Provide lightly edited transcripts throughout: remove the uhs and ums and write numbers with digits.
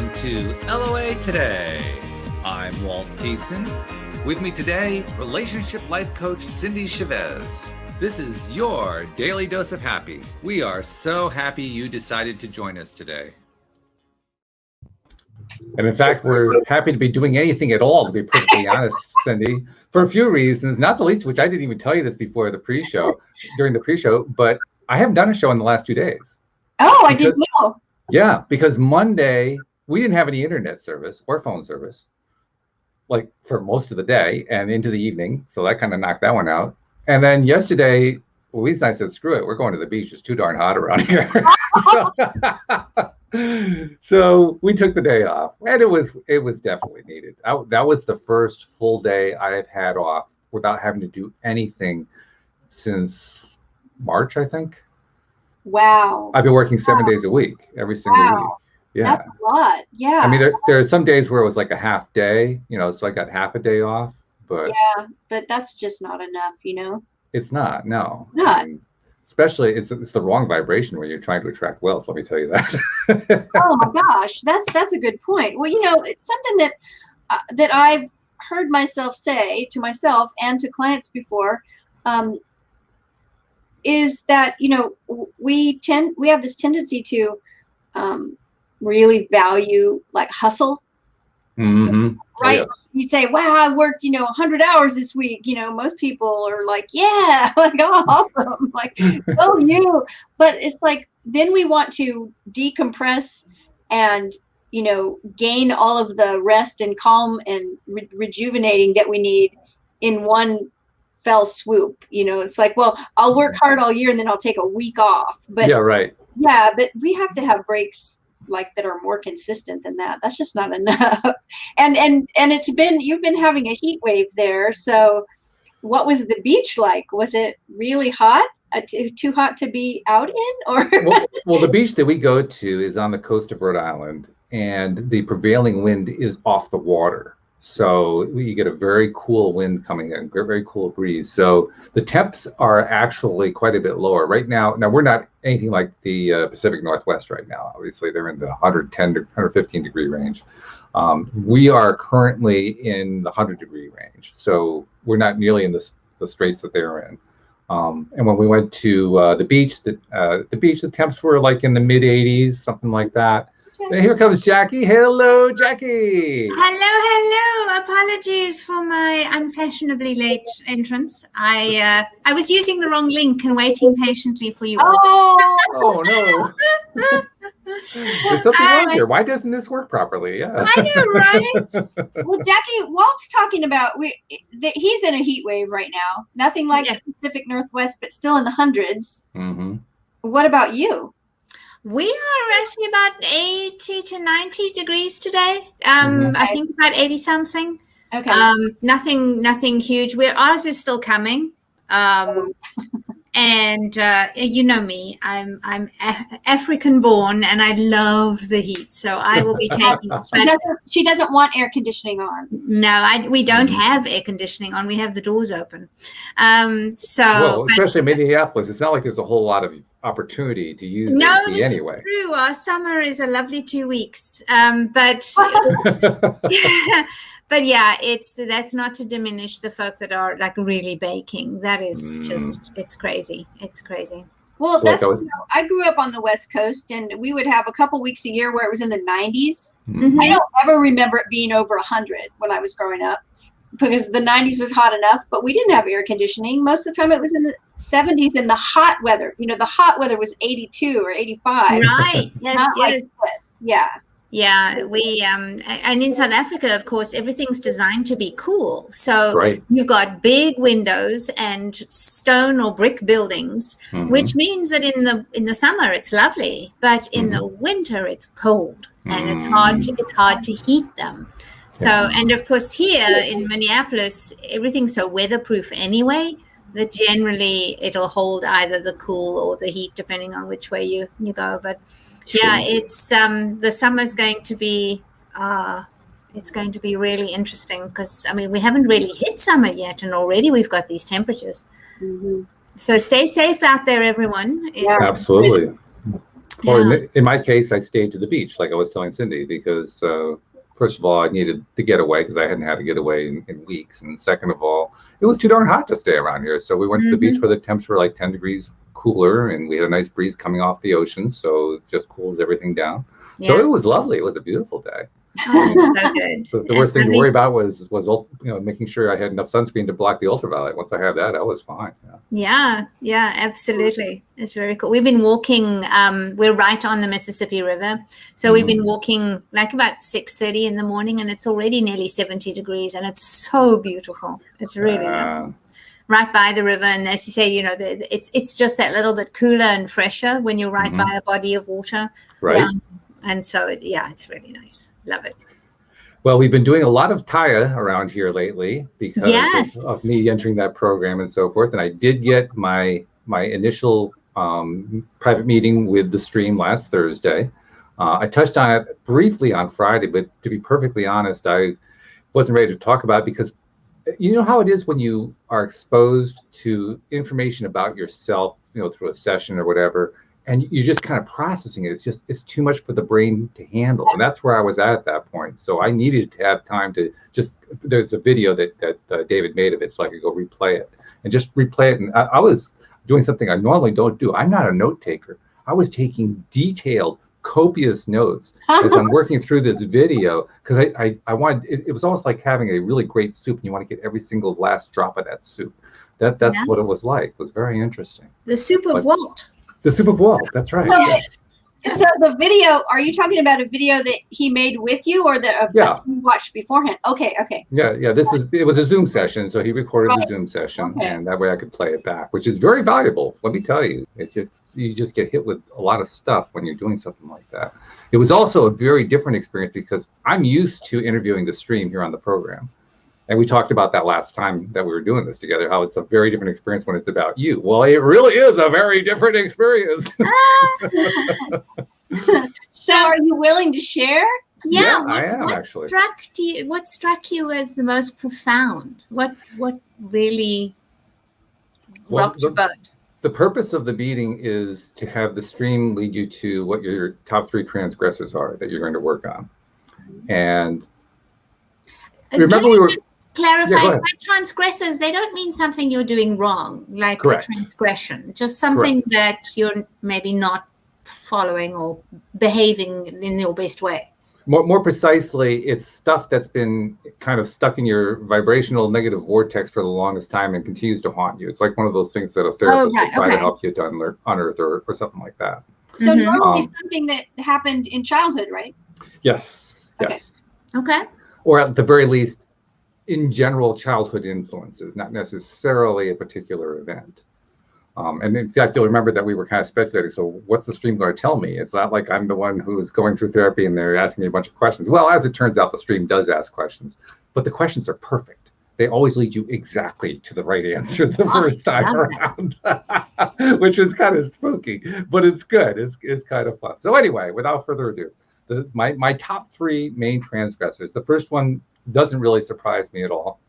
welcome to LOA Today. I'm Walt. With me today, relationship life coach Cindie Chavez. This is your daily dose of happy. We are so happy you decided to join us today. And in fact, we're happy to be doing anything at all, to be perfectly honest, Cindie, for a few reasons, not the least of which I didn't even tell you this before the pre-show, during the pre-show, but I haven't done a show in the last 2 days. Oh, I didn't know. Yeah, because Monday, we didn't have any internet service or phone service, like for most of the day and into the evening. So that kind of knocked that one out. And then yesterday, Louise and I said, screw it, we're going to the beach. It's too darn hot around here. So we took the day off, and it was definitely needed. That was the first full day I had had off without having to do anything since March, I think. Wow. I've been working 7 days a week, every single week. Yeah. That's a lot. Yeah. I mean, there are some days where it was like a half day, so I got half a day off. But yeah, but that's just not enough, It's not, no. It's not. I mean, especially, it's the wrong vibration when you're trying to attract wealth, let me tell you that. Oh my gosh, that's a good point. Well, it's something that I've heard myself say to myself and to clients before, is that we have this tendency to really value like hustle. Mm-hmm. Right. Oh, yes. You say, wow, I worked, 100 hours this week. Most people are like, yeah, like, oh, awesome. Like, oh, you. But it's like, then we want to decompress and, gain all of the rest and calm and rejuvenating that we need in one fell swoop. It's like, well, I'll work hard all year and then I'll take a week off. But yeah, right. Yeah, but we have to have breaks like that are more consistent than that. That's just not enough. And you've been having a heat wave there. So what was the beach like? Was it really hot? Too hot to be out in? Or well, the beach that we go to is on the coast of Rhode Island, and the prevailing wind is off the water. So you get a very cool wind coming in, very cool breeze. So the temps are actually quite a bit lower right now. Now, we're not anything like the Pacific Northwest right now. Obviously, they're in the 110 to 115 degree range. We are currently in the 100 degree range. So we're not nearly in the straits that they're in. And when we went to the beach, the temps were like in the mid 80s, something like that. And here comes Jacqui. Hello, Jacqui. Hello. Apologies for my unfashionably late entrance. I was using the wrong link and waiting patiently for you all. Oh no. There's something wrong here. Why doesn't this work properly? Yeah. I know, right? Well, Jacqui, Walt's talking about he's in a heat wave right now. Nothing like the Pacific Northwest, but still in the hundreds. Mm-hmm. What about you? We are actually about 80 to 90 degrees today. I think about 80 something. Okay. Nothing huge. Ours is still coming. And you know me, I'm African born, and I love the heat. So I will be taking. She doesn't want air conditioning on. No, we don't have air conditioning on. We have the doors open. Especially in Minneapolis, it's not like there's a whole lot of opportunity to use AC anyway. Is true. Our summer is a lovely 2 weeks. But but yeah, that's not to diminish the folk that are like really baking. That is just, it's crazy. It's crazy. Well, I grew up on the West Coast, and we would have a couple weeks a year where it was in the 90s. Mm-hmm. I don't ever remember it being over 100 when I was growing up, because the 90s was hot enough, but we didn't have air conditioning. Most of the time it was in the 70s in the hot weather. The hot weather was 82 or 85. Right. Yes. Like this. Yeah. Yeah, we and in South Africa, of course, everything's designed to be cool. So you've got big windows and stone or brick buildings, which means that in the summer it's lovely, but in the winter it's cold and it's hard to heat them. So, and of course here in Minneapolis, everything's so weatherproof anyway that generally it'll hold either the cool or the heat depending on which way you go. But yeah, it's the summer's going to be really interesting, because we haven't really hit summer yet, and already we've got these temperatures. So stay safe out there, everyone. Absolutely. Or in my case, I stayed to the beach, like I was telling Cindie, because first of all, I needed to get away because I hadn't had a getaway in weeks. And second of all, it was too darn hot to stay around here. So we went to the beach where the temps were like 10 degrees cooler, and we had a nice breeze coming off the ocean. So it just cools everything down. Yeah. So it was lovely. It was a beautiful day. Oh, so good. So the worst thing to worry about was making sure I had enough sunscreen to block the ultraviolet. Once I had that, I was fine. Yeah, absolutely. It's very cool. We've been walking. We're right on the Mississippi River, so we've been walking like about 6:30 in the morning, and it's already nearly 70 degrees, and it's so beautiful. It's really lovely. Right by the river, and as you say, it's just that little bit cooler and fresher when you're right by a body of water. Right. And so, it's really nice. Love it. Well, we've been doing a lot of TYA around here lately because of me entering that program and so forth. And I did get my initial private meeting with the stream last Thursday. I touched on it briefly on Friday, but to be perfectly honest, I wasn't ready to talk about it because you know how it is when you are exposed to information about yourself, through a session or whatever, and you're just kind of processing it. It's too much for the brain to handle. And that's where I was at that point. So I needed to have time to there's a video that David made of it, so I could go replay it and just replay it. And I was doing something I normally don't do. I'm not a note taker. I was taking detailed, copious notes as I'm working through this video because I wanted, it was almost like having a really great soup and you want to get every single last drop of that soup. That's what it was like. It was very interesting. The soup of Walt. The soup of Walt, that's right. So the video, are you talking about a video that he made with you or that you watched beforehand? Okay. Yeah. It was a Zoom session, so he recorded the Zoom session, and that way I could play it back, which is very valuable. Let me tell you, you just get hit with a lot of stuff when you're doing something like that. It was also a very different experience because I'm used to interviewing the stream here on the program. And we talked about that last time that we were doing this together, how it's a very different experience when it's about you. Well, it really is a very different experience. So are you willing to share? Yeah, I am actually. What struck you as the most profound? What really rocked your boat? The purpose of the meeting is to have the stream lead you to what your top 3 transgressors are that you're going to work on. And remember we were... Clarify, by transgressors, they don't mean something you're doing wrong, like a transgression, just something that you're maybe not following or behaving in your best way. More precisely, it's stuff that's been kind of stuck in your vibrational negative vortex for the longest time and continues to haunt you. It's like one of those things that a therapist will try to help you to unearth or something like that. So normally something that happened in childhood, right? Yes. Okay. Or at the very least, in general, childhood influences, not necessarily a particular event. And in fact, you'll remember that we were kind of speculating. So what's the stream going to tell me? It's not like I'm the one who's going through therapy and they're asking me a bunch of questions. Well, as it turns out, the stream does ask questions, but the questions are perfect. They always lead you exactly to the right answer the first time around, which is kind of spooky, but it's good. It's kind of fun. So anyway, without further ado, my top 3 main transgressors. The first one doesn't really surprise me at all.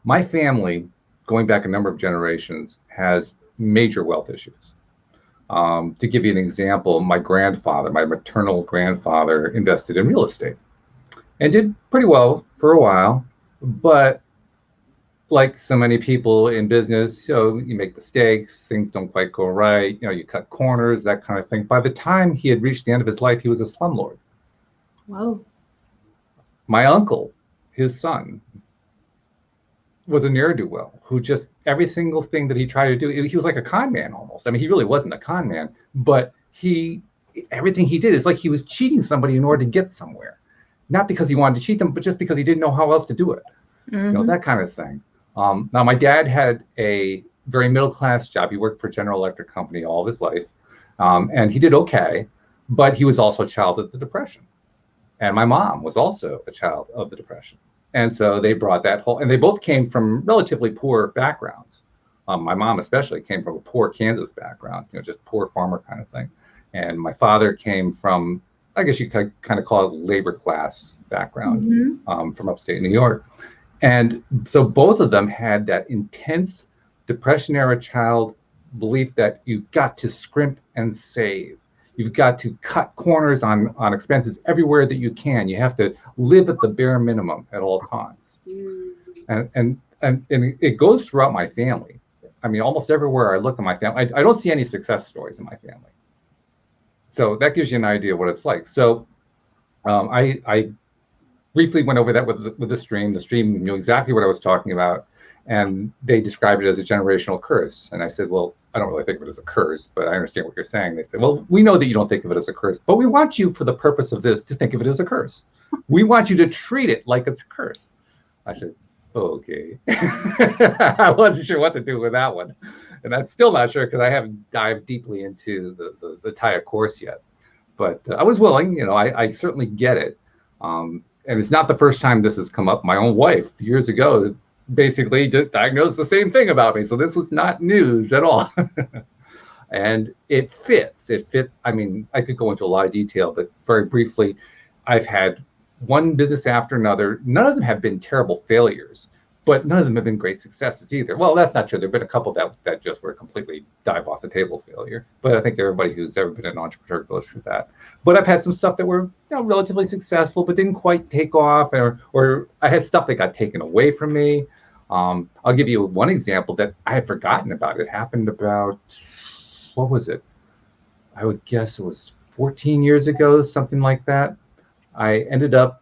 My family, going back a number of generations, has major wealth issues. To give you an example, my maternal grandfather, invested in real estate and did pretty well for a while. But like so many people in business, you make mistakes, things don't quite go right, you cut corners, that kind of thing. By the time he had reached the end of his life, he was a slumlord. Whoa. My uncle, his son, was a ne'er-do-well who just every single thing that he tried to do, he was like a con man almost. I mean, he really wasn't a con man, but everything he did is like he was cheating somebody in order to get somewhere. Not because he wanted to cheat them, but just because he didn't know how else to do it. That kind of thing. Now, my dad had a very middle-class job. He worked for General Electric Company all of his life, and he did okay, but he was also a child of the Depression. And my mom was also a child of the Depression. And so they brought that and they both came from relatively poor backgrounds. My mom especially came from a poor Kansas background, just poor farmer kind of thing. And my father came from, I guess you could kind of call it labor class background, from upstate New York. And so both of them had that intense Depression era child belief that you've got to scrimp and save. You've got to cut corners on expenses everywhere that you can. You have to live at the bare minimum at all times. And it goes throughout my family. I mean, almost everywhere I look in my family, I don't see any success stories in my family. So that gives you an idea of what it's like. So I briefly went over that with the stream. The stream knew exactly what I was talking about, and they described it as a generational curse. And I said, well, I don't really think of it as a curse, but I understand what you're saying. They said, well, we know that you don't think of it as a curse, but we want you, for the purpose of this, to think of it as a curse. We want you to treat it like it's a curse. I said, okay. I wasn't sure what to do with that one. And I'm still not sure because I haven't dived deeply into the TYA course yet. But I was willing, you know, I certainly get it. And it's not the first time this has come up. My own wife years ago basically diagnosed the same thing about me. So this was not news at all. And it fits. I mean, I could go into a lot of detail, but very briefly, I've had one business after another. None of them have been terrible failures, but none of them have been great successes either. Well, that's not true. There have been a couple that just were completely dive off the table failure. But I think everybody who's ever been an entrepreneur goes through that. But I've had some stuff that were, you know, relatively successful, but didn't quite take off, or I had stuff that got taken away from me. I'll give you one example that I had forgotten about. It happened about, what was it? I would guess it was 14 years ago, something like that. I ended up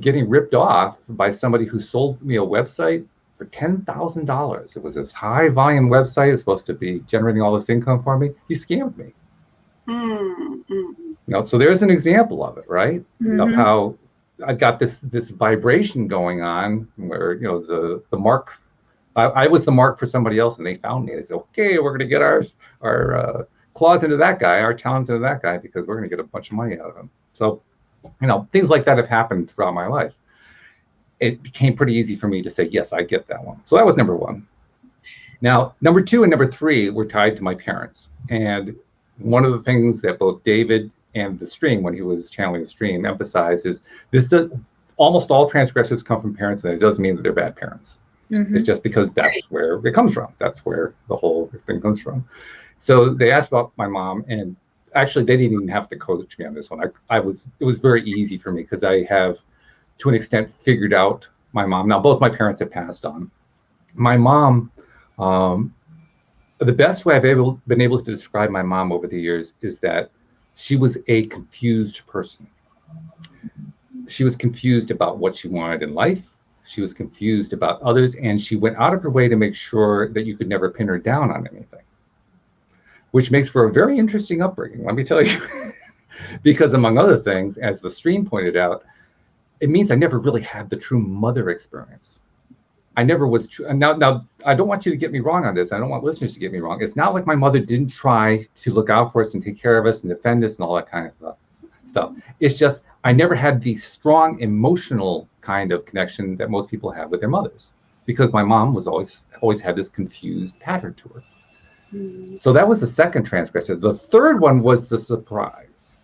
getting ripped off by somebody who sold me a website for $10,000. It was this high volume website. It's supposed to be generating all this income for me. He scammed me. You know, so there's an example of it, right? Of how I got this vibration going on where, you know, the mark, I was the mark for somebody else, and they found me. They said, okay, we're going to get our claws into that guy, our talons into that guy, because we're going to get a bunch of money out of him. So, you know, things like that have happened throughout my life. It became pretty easy for me to say, yes, I get that one. So that was number one. Now, number two and number three were tied to my parents. And one of the things that both David and the stream, when he was channeling the stream, emphasized is almost all transgressors come from parents, and it doesn't mean that they're bad parents. It's just because that's where it comes from. That's where the whole thing comes from. So they asked about my mom, and actually they didn't even have to coach me on this one. It was very easy for me because I have, to an extent, figured out my mom. Now, both my parents have passed on. My mom, the best way I've been able to describe my mom over the years is that she was a confused person. She was confused about what she wanted in life. She was confused about others, and she went out of her way to make sure that you could never pin her down on anything, which makes for a very interesting upbringing, let me tell you. Because among other things, as the stream pointed out, it means I never really had the true mother experience. I never was true. And now, I don't want you to get me wrong on this. I don't want listeners to get me wrong. It's not like my mother didn't try to look out for us and take care of us and defend us and all that kind of stuff. It's just I never had the strong emotional kind of connection that most people have with their mothers, because my mom was always had this confused pattern to her. So that was the second transgressor. The third one was the surprise,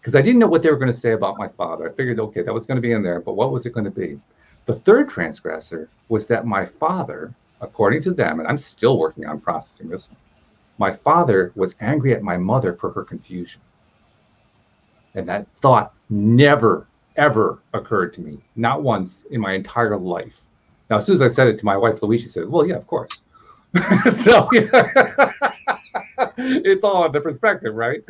because I didn't know what they were going to say about my father. I figured, okay, that was going to be in there, but what was it going to be? The third transgressor was that my father, according to them, and I'm still working on processing this one, my father was angry at my mother for her confusion. And that thought never, ever occurred to me, not once in my entire life. Now, as soon as I said it to my wife, Louise, she said, well, yeah, of course. So yeah. It's all in the perspective, right?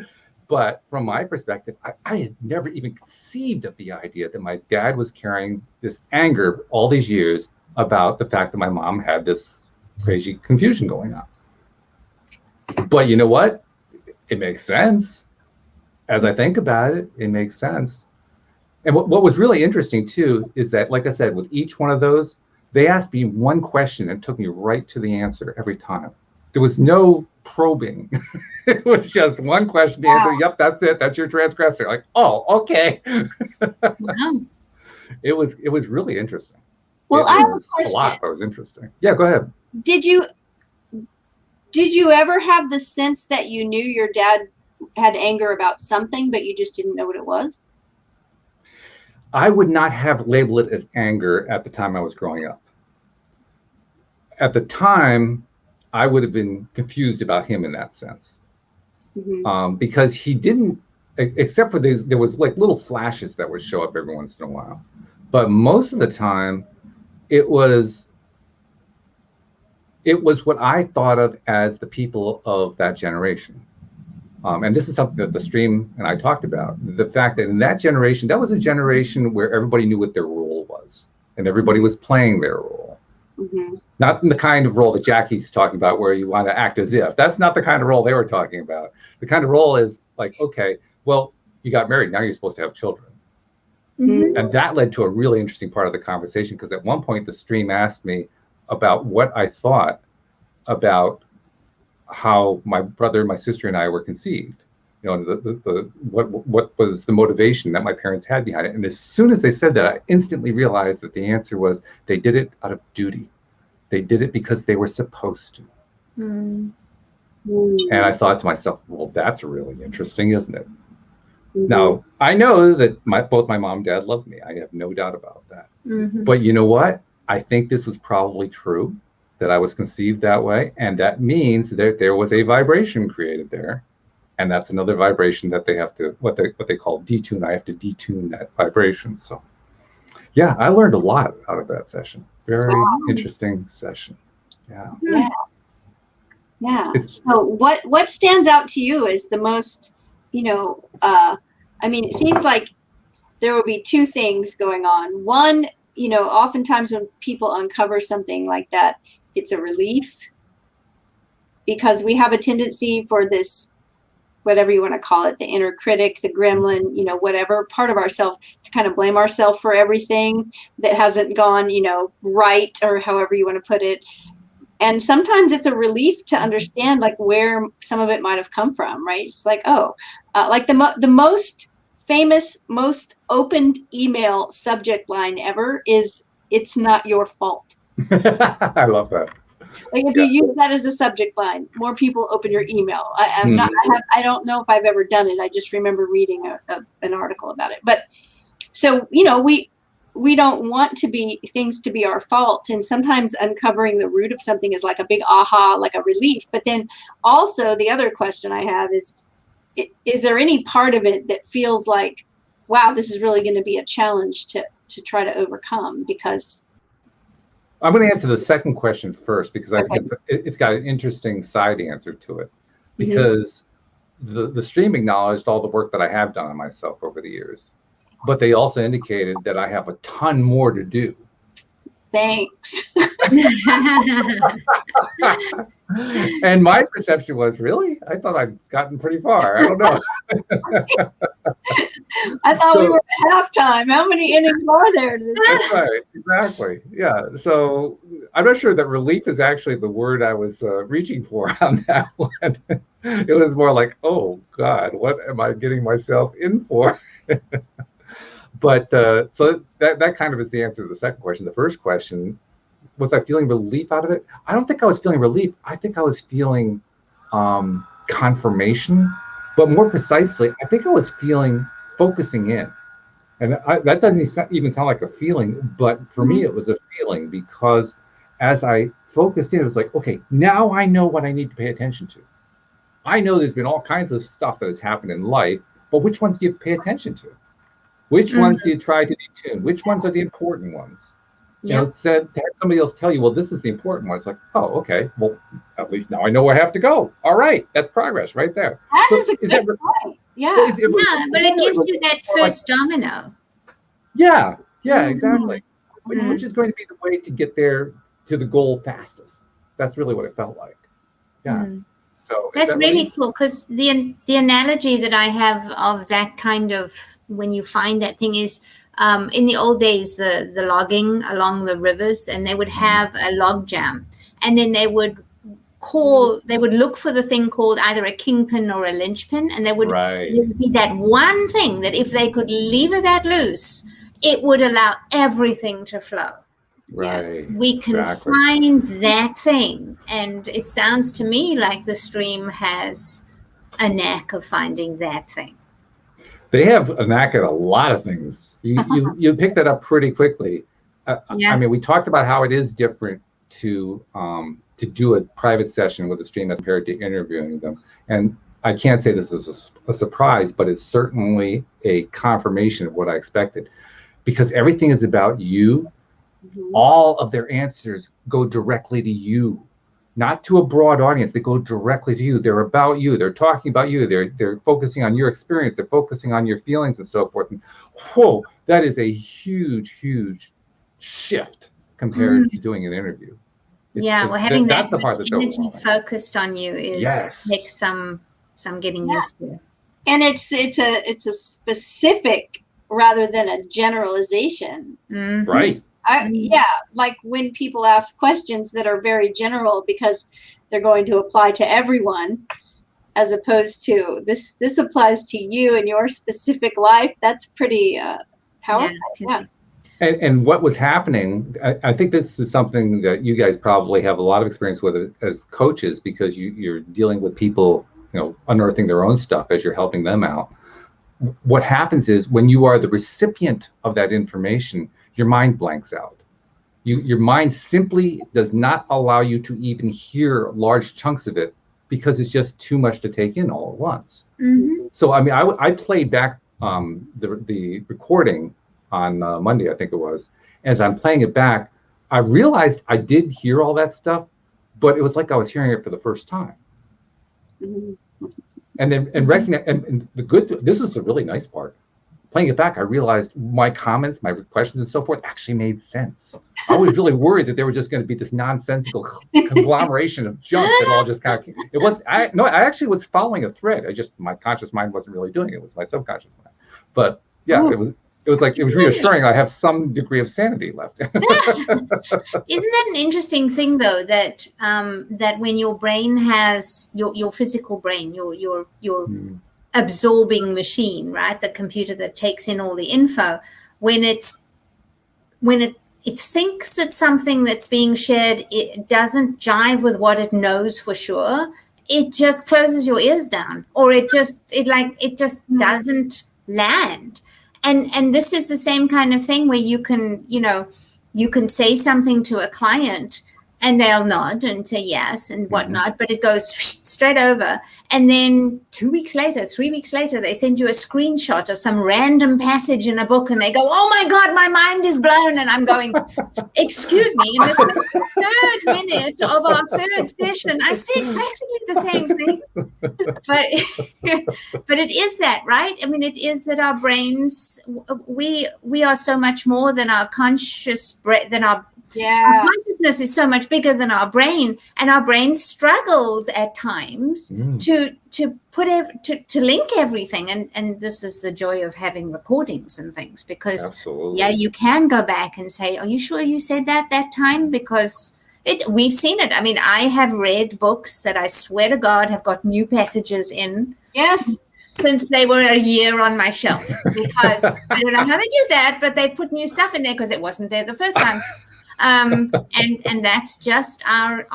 But from my perspective, I had never even conceived of the idea that my dad was carrying this anger all these years about the fact that my mom had this crazy confusion going on. But you know what? It makes sense. As I think about it, it makes sense. And what was really interesting too is that, like I said, with each one of those, they asked me one question and took me right to the answer every time. There was no probing. It was just one question to answer. Yep, that's it. That's your transgressor. Like, oh, okay. Wow. It was really interesting. Well, I have a question. A lot that was interesting. Yeah, go ahead. Did you ever have the sense that you knew your dad had anger about something, but you just didn't know what it was? I would not have labeled it as anger at the time I was growing up. At the time, I would have been confused about him in that sense. because he didn't, except for there was like little flashes that would show up every once in a while. But most of the time, it was what I thought of as the people of that generation. And this is something that the stream and I talked about. The fact that in that generation, that was a generation where everybody knew what their role was and everybody was playing their role. Not in the kind of role that Jacqui's talking about where you want to act as if. That's not the kind of role they were talking about. The kind of role is like, okay, well, you got married, now you're supposed to have children. And that led to a really interesting part of the conversation, because at one point the stream asked me about what I thought about how my brother, my sister, and I were conceived. You know, what was the motivation that my parents had behind it. And as soon as they said that, I instantly realized that the answer was they did it out of duty. They did it because they were supposed to. And I thought to myself, well, that's really interesting, isn't it? Now, I know that both my mom and dad loved me. I have no doubt about that. But you know what? I think this was probably true, that I was conceived that way. And that means that there was a vibration created there. And that's another vibration that they have to, what they call detune. I have to detune that vibration. So yeah, I learned a lot out of that session. Very interesting session. Yeah. So what stands out to you as the most, I mean, it seems like there will be two things going on. One, oftentimes when people uncover something like that, it's a relief, because we have a tendency for this, whatever you want to call it, the inner critic, the gremlin, whatever part of ourselves, to kind of blame ourselves for everything that hasn't gone, right, or however you want to put it. And sometimes it's a relief to understand like where some of it might have come from, right? It's like, like the most famous, most opened email subject line ever is, "It's not your fault." I love that. Like if you use that as a subject line, more people open your email. I don't know if I've ever done it. I just remember reading an article about it. But so, we don't want things to be our fault. And sometimes uncovering the root of something is like a big aha, like a relief. But then also the other question I have is there any part of it that feels like, wow, this is really going to be a challenge to try to overcome? Because I'm going to answer the second question first, because I think it's got an interesting side answer to it. Because the stream acknowledged all the work that I have done on myself over the years. But they also indicated that I have a ton more to do. Thanks. And my perception was, really? I thought I'd gotten pretty far. I don't know. I thought we were at halftime. How many innings are there to this? That's right. Exactly. Yeah. So I'm not sure that relief is actually the word I was reaching for on that one. It was more like, oh, God, what am I getting myself in for? But so that kind of is the answer to the second question. The first question, was I feeling relief out of it? I don't think I was feeling relief. I think I was feeling confirmation, but more precisely, I think I was feeling focusing in. And that doesn't even sound like a feeling, but for me, it was a feeling, because as I focused in, it was like, okay, now I know what I need to pay attention to. I know there's been all kinds of stuff that has happened in life, but which ones do you pay attention to? Which ones do you try to detune? Which ones are the important ones? You know, to have somebody else tell you, well, this is the important one. It's like, oh, okay. Well, at least now I know where I have to go. All right. That's progress right there. That is a good point. Yeah. But it gives you that first domino. Yeah. Yeah, exactly. Which is going to be the way to get there to the goal fastest. That's really what it felt like. Yeah. So that's really cool, because the analogy that I have of that kind of, when you find that thing, is in the old days, the logging along the rivers, and they would have a log jam, and then they would look for the thing called either a kingpin or a linchpin, and there would be that one thing that if they could lever that loose, it would allow everything to flow. Right. We can find that thing, and it sounds to me like the stream has a knack of finding that thing. They have a knack at a lot of things. You pick that up pretty quickly. I mean, we talked about how it is different to do a private session with a stream as compared to interviewing them. And I can't say this is a surprise, but it's certainly a confirmation of what I expected, because everything is about you. All of their answers go directly to you, not to a broad audience. They go directly to you. They're about you. They're talking about you. They're focusing on your experience. They're focusing on your feelings and so forth. And whoa, that is a huge, huge shift compared to doing an interview. Having that the part that's energy focused on you takes some getting used to. And it's a specific rather than a generalization. Right. Like when people ask questions that are very general because they're going to apply to everyone, as opposed to this applies to you and your specific life. That's pretty powerful. Yeah. And what was happening, I think this is something that you guys probably have a lot of experience with as coaches, because you're dealing with people, unearthing their own stuff as you're helping them out. What happens is when you are the recipient of that information, your mind blanks out. Your mind simply does not allow you to even hear large chunks of it, because it's just too much to take in all at once. So, I mean, I played back the recording on Monday, I think it was. As I'm playing it back, I realized I did hear all that stuff, but it was like I was hearing it for the first time. And then recognize, and this is the really nice part. Playing it back, I realized my comments, my questions and so forth actually made sense. I was really worried that there was just going to be this nonsensical conglomeration of junk that all just kind of, I actually was following a thread. My conscious mind wasn't really doing it. It was my subconscious mind. But yeah, it was reassuring. I have some degree of sanity left. Isn't that an interesting thing, though, that that when your brain has your physical brain, your absorbing machine, right, the computer that takes in all the info, when it thinks that something that's being shared, it doesn't jive with what it knows for sure, it just closes your ears down, or it just doesn't land. And this is the same kind of thing where you can say something to a client and they'll nod and say yes and whatnot, but it goes straight over. And then 2 weeks later, 3 weeks later, they send you a screenshot of some random passage in a book and they go, "Oh my God, my mind is blown." And I'm going, "Excuse me, in the third minute of our third session, I said practically the same thing." But it is that, right? I mean, it is that our brains, we are so much more than our conscious our consciousness is so much bigger than our brain, and our brain struggles at times to link everything. And this is the joy of having recordings and things, because you can go back and say, "Are you sure you said that time?" Because we've seen it. I mean, I have read books that I swear to God have got new passages in. Yes. Since they were a year on my shelf, because I don't know how they do that, but they put new stuff in there because it wasn't there the first time. And that's just our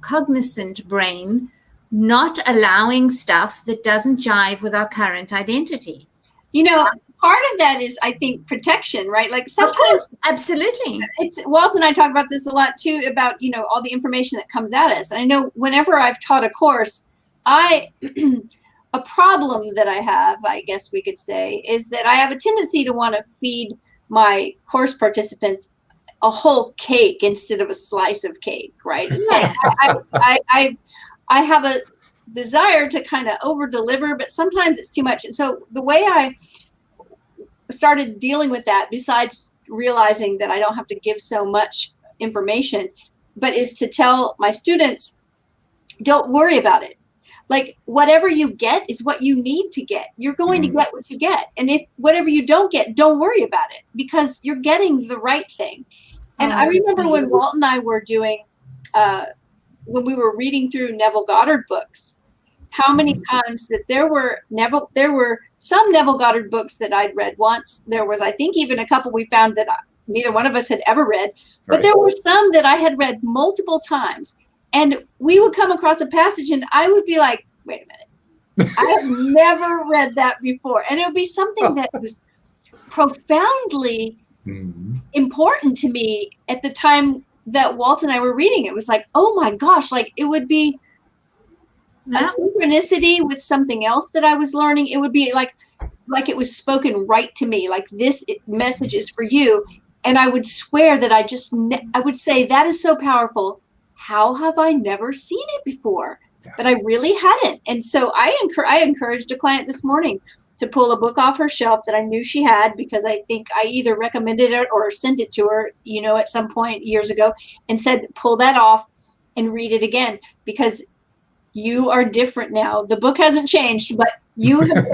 cognizant brain not allowing stuff that doesn't jive with our current identity. Part of that is, I think, protection, right? Like sometimes, of course, absolutely. It's Walt and I talk about this a lot too, about all the information that comes at us. And I know whenever I've taught a course, a problem that I have, I guess we could say, is that I have a tendency to want to feed my course participants a whole cake instead of a slice of cake, right? Yeah. I have a desire to kind of over deliver, but sometimes it's too much. And so the way I started dealing with that, besides realizing that I don't have to give so much information, but is to tell my students, don't worry about it. Like, whatever you get is what you need to get. You're going to get what you get. And if whatever you don't get, don't worry about it, because you're getting the right thing. And I remember when Walt and I were doing, when we were reading through Neville Goddard books, how many times that there were some Neville Goddard books that I'd read once. There was, I think, even a couple we found that neither one of us had ever read, but there were some that I had read multiple times. And we would come across a passage and I would be like, "Wait a minute, I have never read that before." And it would be something that was profoundly important to me at the time that Walt and I were reading. It was like, oh my gosh, like it would be a synchronicity with something else that I was learning, it would be like it was spoken right to me, like this message is for you. And I would swear that I would say, that is so powerful. How have I never seen it before? But I really hadn't. And so I encouraged a client this morning to pull a book off her shelf that I knew she had, because I think I either recommended it or sent it to her, at some point years ago, and said, pull that off and read it again, because you are different now. The book hasn't changed, but you have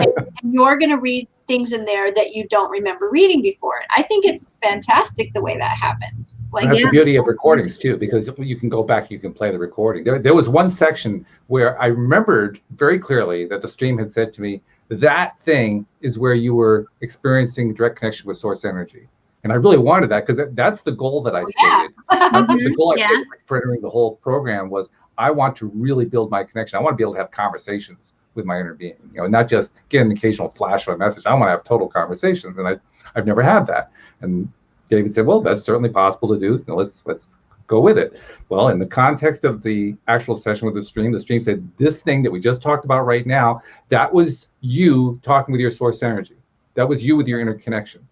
and you're going to read things in there that you don't remember reading before. I think it's fantastic the way that happens. Like, that's the beauty of recordings too, because you can go back, you can play the recording. There was one section where I remembered very clearly that the stream had said to me, that thing is where you were experiencing direct connection with source energy. And I really wanted that, because that's the goal that I stated. The goal I stated for entering the whole program was, I want to really build my connection. I want to be able to have conversations with my inner being, not just get an occasional flash of a message. I want to have total conversations, and I've never had that. And David said, well, that's certainly possible to do. Let's go with it. Well, in the context of the actual session with the stream said, this thing that we just talked about right now, that was you talking with your source energy. That was you with your inner connection.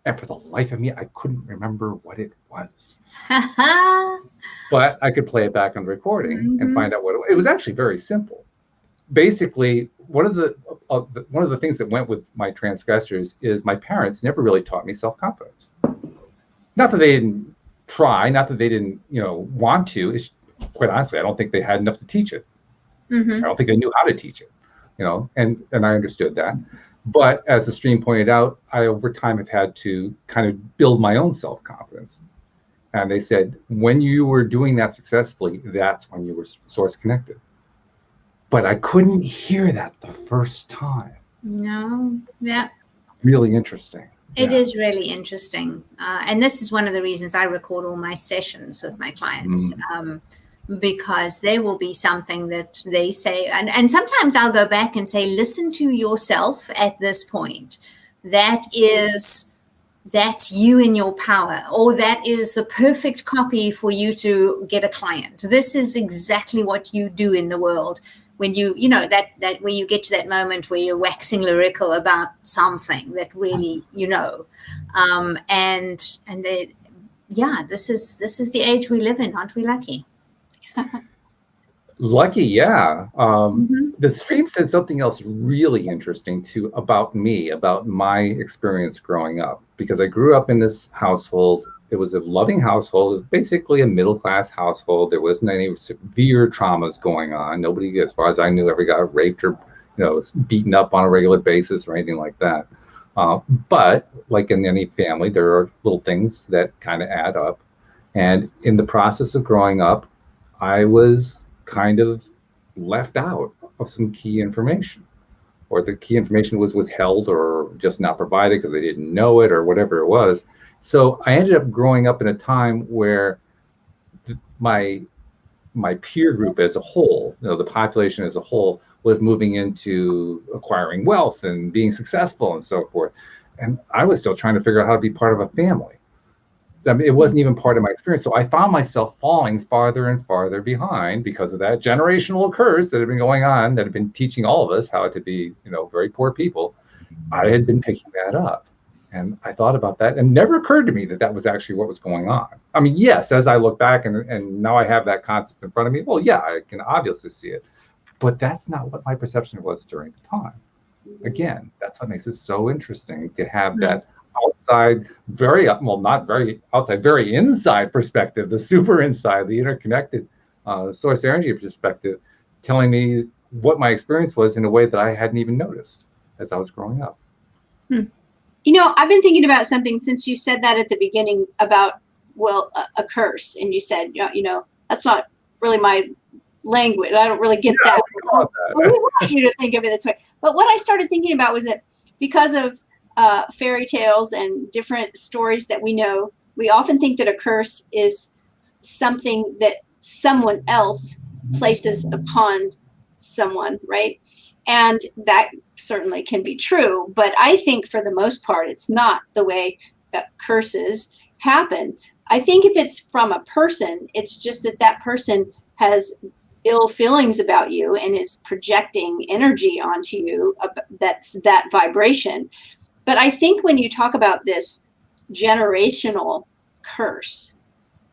And for the life of me, I couldn't remember what it was. But I could play it back on recording and find out what it was. Actually very simple. Basically, one of the things that went with my transgressors is my parents never really taught me self-confidence. Not that they didn't try, not that they didn't, want to. It's, quite honestly, I don't think they had enough to teach it. I don't think they knew how to teach it, and I understood that. But as the stream pointed out, I over time have had to kind of build my own self-confidence. And they said, when you were doing that successfully, that's when you were source connected. But I couldn't hear that the first time. No, yeah. Really interesting. It is really interesting. And this is one of the reasons I record all my sessions with my clients, because there will be something that they say. And sometimes I'll go back and say, listen to yourself at this point. That's you in your power, or that is the perfect copy for you to get a client. This is exactly what you do in the world. When that when you get to that moment where you're waxing lyrical about something that really this is the age we live in. Aren't we lucky? Lucky, yeah. The stream said something else really interesting too about me, about my experience growing up, because I grew up in this household. It was a loving household, basically a middle-class household. There wasn't any severe traumas going on. Nobody, as far as I knew, ever got raped or beaten up on a regular basis or anything like that. But like in any family, there are little things that kind of add up. And in the process of growing up, I was kind of left out of some key information, or the key information was withheld or just not provided because they didn't know it or whatever it was. So I ended up growing up in a time where my peer group as a whole, the population as a whole, was moving into acquiring wealth and being successful and so forth. And I was still trying to figure out how to be part of a family. I mean, it wasn't even part of my experience. So I found myself falling farther and farther behind because of that generational curse that had been going on, that had been teaching all of us how to be, very poor people. I had been picking that up. And I thought about that, and it never occurred to me that that was actually what was going on. I mean, yes, as I look back and now I have that concept in front of me, well, yeah, I can obviously see it. But that's not what my perception was during the time. Again, that's what makes it so interesting to have that outside, very inside perspective, the super inside, the interconnected source energy perspective, telling me what my experience was in a way that I hadn't even noticed as I was growing up. I've been thinking about something since you said that at the beginning about, a curse. And you said, that's not really my language. I don't really get that. We want you to think of it this way. But what I started thinking about was that because of fairy tales and different stories that we know, we often think that a curse is something that someone else places upon someone, right? And that certainly can be true, but I think for the most part, it's not the way that curses happen. I think if it's from a person, it's just that person has ill feelings about you and is projecting energy onto you, that's that vibration. But I think when you talk about this generational curse,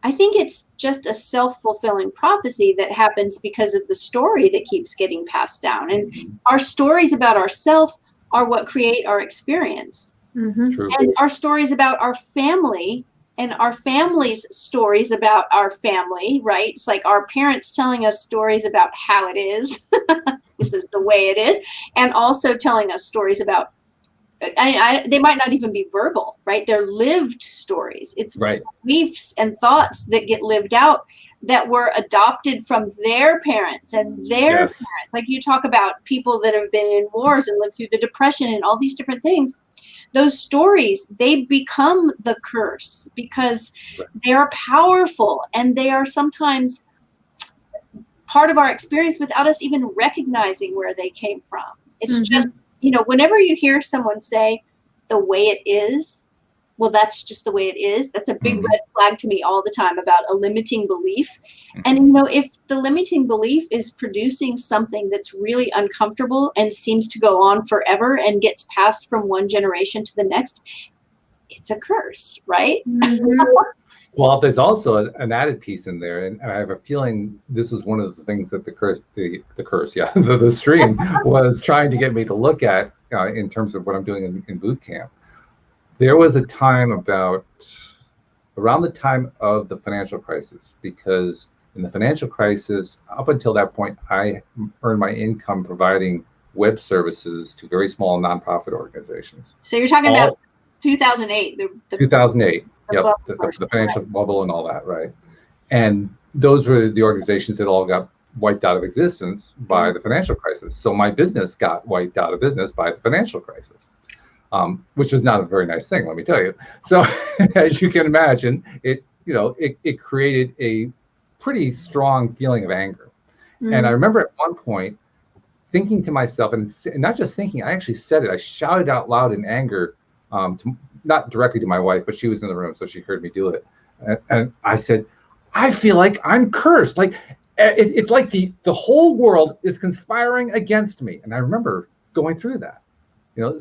I think it's just a self-fulfilling prophecy that happens because of the story that keeps getting passed down. And our stories about ourselves are what create our experience. True. And our stories about our family and our family's stories about our family, right? It's like our parents telling us stories about how it is. This is the way it is. And also telling us stories about, they might not even be verbal, right? They're lived stories. It's beliefs and thoughts that get lived out that were adopted from their parents and their parents. Like you talk about people that have been in wars and lived through the Depression and all these different things. Those stories, they become the curse because they are powerful and they are sometimes part of our experience without us even recognizing where they came from. It's just, you know, whenever you hear someone say the way it is, well, that's just the way it is. That's a big red flag to me all the time about a limiting belief. And, you know, if the limiting belief is producing something that's really uncomfortable and seems to go on forever and gets passed from one generation to the next, it's a curse, right? Well, there's also an added piece in there, and I have a feeling this is one of the things that the stream was trying to get me to look at in terms of what I'm doing in boot camp. There was a time around the time of the financial crisis, because in the financial crisis, up until that point, I earned my income providing web services to very small nonprofit organizations. So you're talking about 2008. 2008. Yep, the financial bubble and all that, right? And those were the organizations that all got wiped out of existence by the financial crisis. So my business got wiped out of business by the financial crisis, which was not a very nice thing, let me tell you. So as you can imagine, it created a pretty strong feeling of anger. And I remember at one point thinking to myself, and not just thinking, I actually said it. I shouted out loud in anger, not directly to my wife, but she was in the room, so she heard me do it. And I said, I feel like I'm cursed. Like it's like the whole world is conspiring against me. And I remember going through that,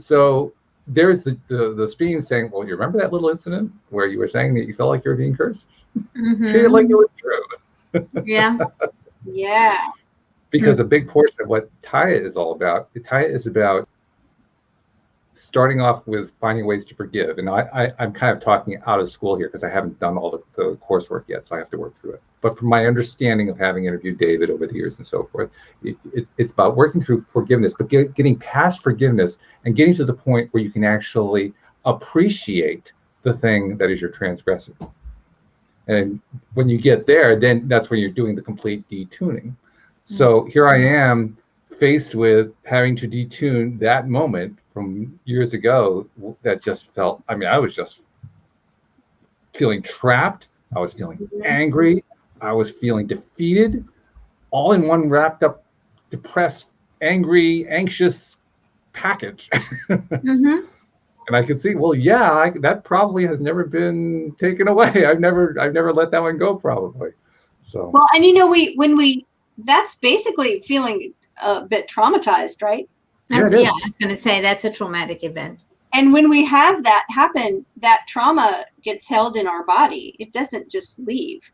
so there's the stream saying, well, you remember that little incident where you were saying that you felt like you were being cursed? Treat it like it was true. Yeah. Because a big portion of what TYA is all about, TYA is about starting off with finding ways to forgive. And I'm kind of talking out of school here because I haven't done all the coursework yet, so I have to work through it. But from my understanding of having interviewed David over the years and so forth, it's about working through forgiveness, but getting past forgiveness and getting to the point where you can actually appreciate the thing that is your transgressor. And when you get there, then that's when you're doing the complete detuning. So here I am faced with having to detune that moment from years ago that just felt, I was just feeling trapped. I was feeling angry. I was feeling defeated, all in one wrapped up, depressed, angry, anxious package. And I could see, well, yeah, that probably has never been taken away. I've never let that one go, probably. So well, and that's basically feeling a bit traumatized, right? I was going to say that's a traumatic event. And when we have that happen, that trauma gets held in our body. It doesn't just leave.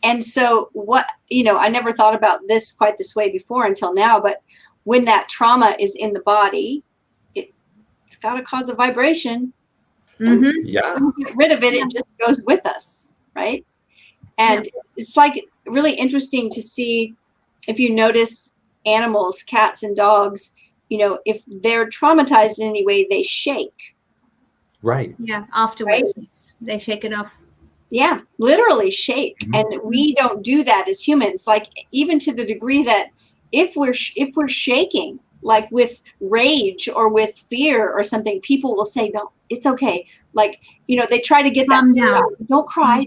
And so I never thought about this quite this way before until now, but when that trauma is in the body, it's got to cause a vibration. Yeah. When we get rid of it, it just goes with us, right? And it's like really interesting to see, if you notice animals, cats and dogs, if they're traumatized in any way, they shake. Right. Yeah. Afterwards, they shake it off. Yeah, literally shake. And we don't do that as humans. Like even to the degree that if we're shaking, like with rage or with fear or something, people will say, no, it's okay. Like, they try to get that down. Don't cry,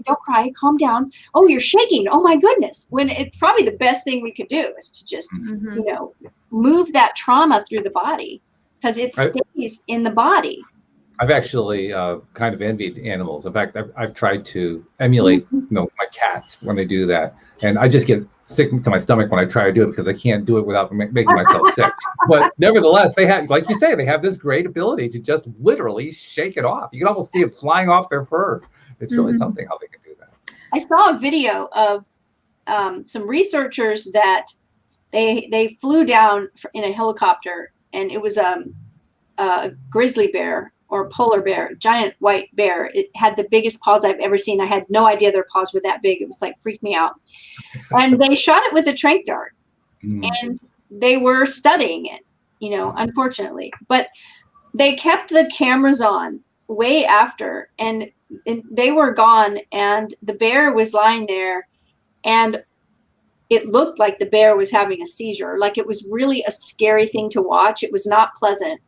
calm down. Oh, you're shaking. Oh my goodness. When it's probably the best thing we could do is to just, move that trauma through the body because it stays in the body. I've actually kind of envied animals. In fact, I've tried to emulate, my cats when they do that, and I just get sick to my stomach when I try to do it because I can't do it without making myself sick. But nevertheless, they have, like you say, they have this great ability to just literally shake it off. You can almost see it flying off their fur. It's really something how they can do that. I saw a video of some researchers that they flew down in a helicopter, and it was a grizzly bear or polar bear, giant white bear. It had the biggest paws I've ever seen. I had no idea their paws were that big. It was like freaked me out. And they shot it with a tranq dart, and they were studying it, unfortunately. But they kept the cameras on way after, and they were gone, and the bear was lying there, and it looked like the bear was having a seizure. Like, it was really a scary thing to watch. It was not pleasant.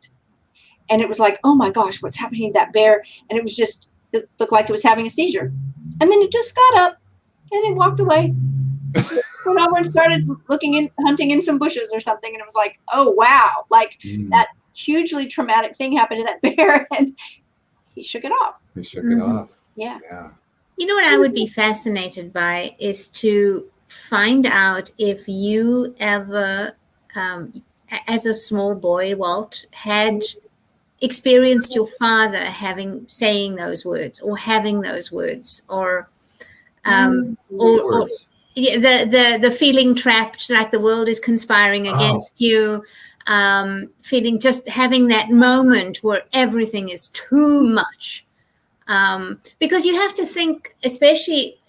And it was like, oh my gosh, what's happening to that bear? And it looked like it was having a seizure. And then it just got up and it walked away. Went over and started hunting in some bushes or something. And it was like, oh wow, like that hugely traumatic thing happened to that bear, and he shook it off. He shook it off. Yeah. You know what I would be fascinated by is to find out if you ever, as a small boy, Walt, had experienced your father saying those words or having those words, or the feeling trapped, like the world is conspiring against you, feeling, just having that moment where everything is too much. Because you have to think, especially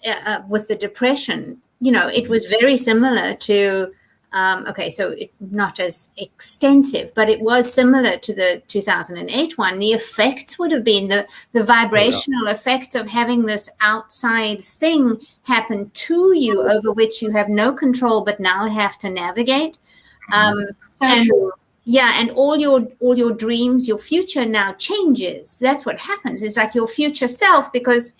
with the depression, it was very similar to, so not as extensive, but it was similar to the 2008 one. The effects would have been the vibrational effects of having this outside thing happen to you, over which you have no control, but now have to navigate. True. Yeah, and all your dreams, your future now changes. That's what happens. It's like your future self, because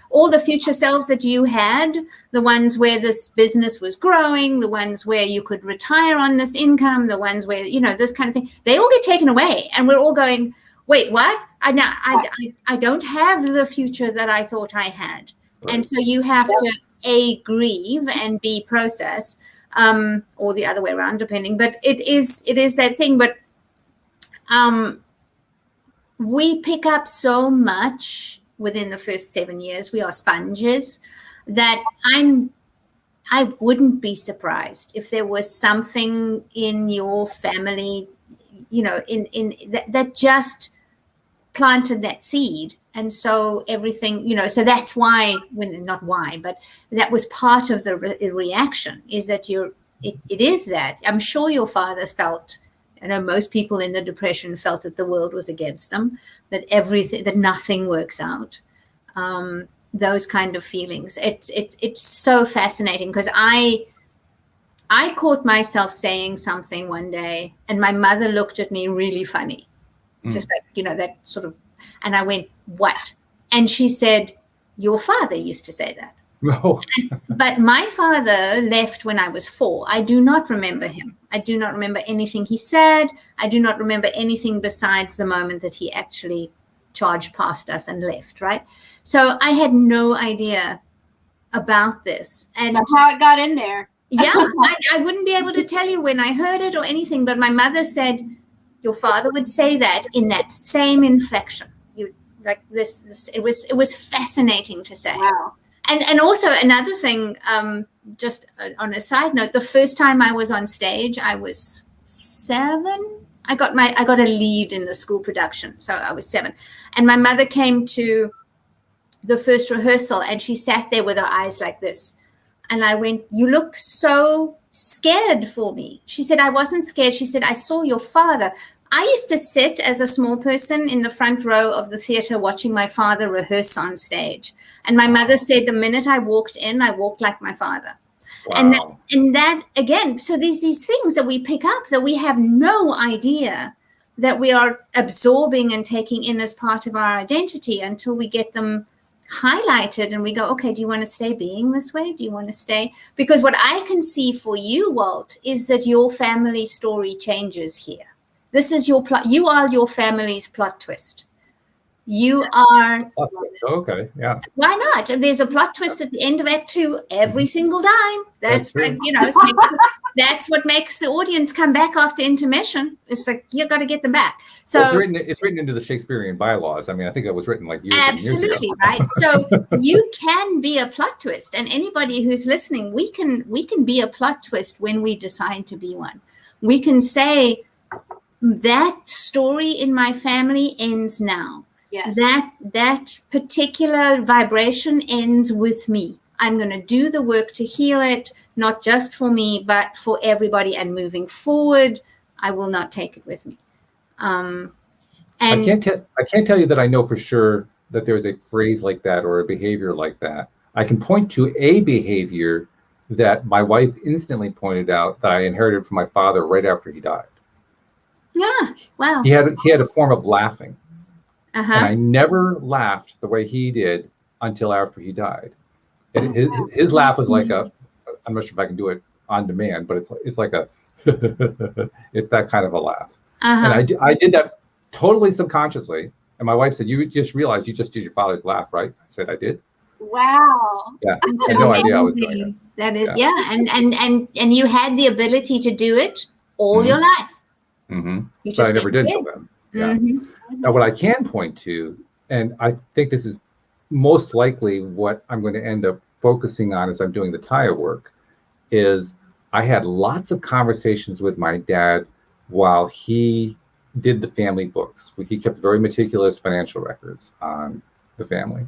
all the future selves that you had, the ones where this business was growing, the ones where you could retire on this income, the ones where, this kind of thing, they all get taken away. And we're all going, wait, what? I don't have the future that I thought I had. Right. And so you have to grieve and B, process. Or the other way around, depending. But it is that thing. But we pick up so much within the first 7 years. We are sponges that I wouldn't be surprised if there was something in your family, in that just planted that seed. And so everything, so that's why, not why, but that was part of the reaction, is that it is that. I'm sure your fathers felt, most people in the depression felt that the world was against them, that nothing works out. Those kind of feelings. It's so fascinating, because I caught myself saying something one day, and my mother looked at me really funny, just like, that sort of. And I went, what? And she said, your father used to say that. No. But my father left when I was 4. I do not remember him. I do not remember anything he said. I do not remember anything besides the moment that he actually charged past us and left, right? So I had no idea about this. And that's how it got in there. Yeah, I wouldn't be able to tell you when I heard it or anything, but my mother said, your father would say that in that same inflection. Like this it was fascinating to say. Wow. And also another thing, just on a side note, the first time I was on stage, I was 7. I got a lead in the school production, so I was 7. And my mother came to the first rehearsal, and she sat there with her eyes like this. And I went, you look so scared for me. She said, I wasn't scared. She said, I saw your father. I used to sit as a small person in the front row of the theater watching my father rehearse on stage. And my mother said, the minute I walked in, I walked like my father. Wow. And that again, so these things that we pick up that we have no idea that we are absorbing and taking in as part of our identity until we get them highlighted and we go, okay, do you want to stay being this way? Do you want to stay? Because what I can see for you, Walt, is that your family story changes here. This is your plot. You are your family's plot twist. You are. Okay, yeah. Why not? And there's a plot twist at the end of Act 2 every single time. That's right. That's what makes the audience come back after intermission. It's like you got to get them back. So it's written into the Shakespearean bylaws. I mean, I think that was written like years absolutely and years ago. Right. So you can be a plot twist, and anybody who's listening, we can be a plot twist when we decide to be one. We can say that story in my family ends now. Yes. That particular vibration ends with me. I'm going to do the work to heal it, not just for me, but for everybody. And moving forward, I will not take it with me. And I can't tell you that I know for sure that there's a phrase like that or a behavior like that. I can point to a behavior that my wife instantly pointed out that I inherited from my father right after he died. Yeah. Wow. He had a form of laughing. Uh-huh. And I never laughed the way he did until after he died. His laugh was like I'm not sure if I can do it on demand, but it's like a, it's that kind of a laugh. Uh-huh. And I did that totally subconsciously. And my wife said, "You just realized you just did your father's laugh, right?" I said, "I did." Wow. Yeah, I had no idea I was doing it. That is, and you had the ability to do it all your life. Mm-hmm. You But I never did know them. Yeah. Mm-hmm. Now, what I can point to, and I think this is most likely what I'm going to end up focusing on as I'm doing the TYA work, is I had lots of conversations with my dad while he did the family books. He kept very meticulous financial records on the family.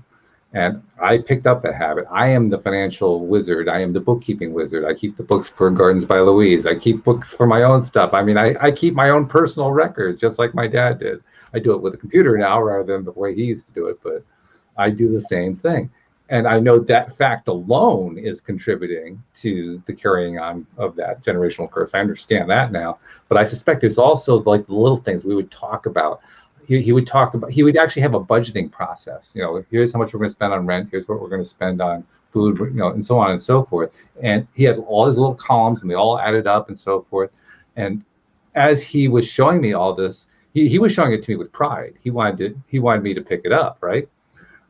And I picked up that habit. I am the financial wizard. I am the bookkeeping wizard. I keep the books for Gardens by Louise. I keep books for my own stuff. I mean, I keep my own personal records, just like my dad did. I do it with a computer now rather than the way he used to do it, but I do the same thing. And I know that fact alone is contributing to the carrying on of that generational curse. I understand that now, but I suspect there's also like the little things we would talk about. He would actually have a budgeting process. You know, here's how much we're going to spend on rent. Here's what we're going to spend on food, you know, and so on and so forth. And he had all his little columns and they all added up and so forth. And as he was showing me all this, he was showing it to me with pride. He wanted me to pick it up, right?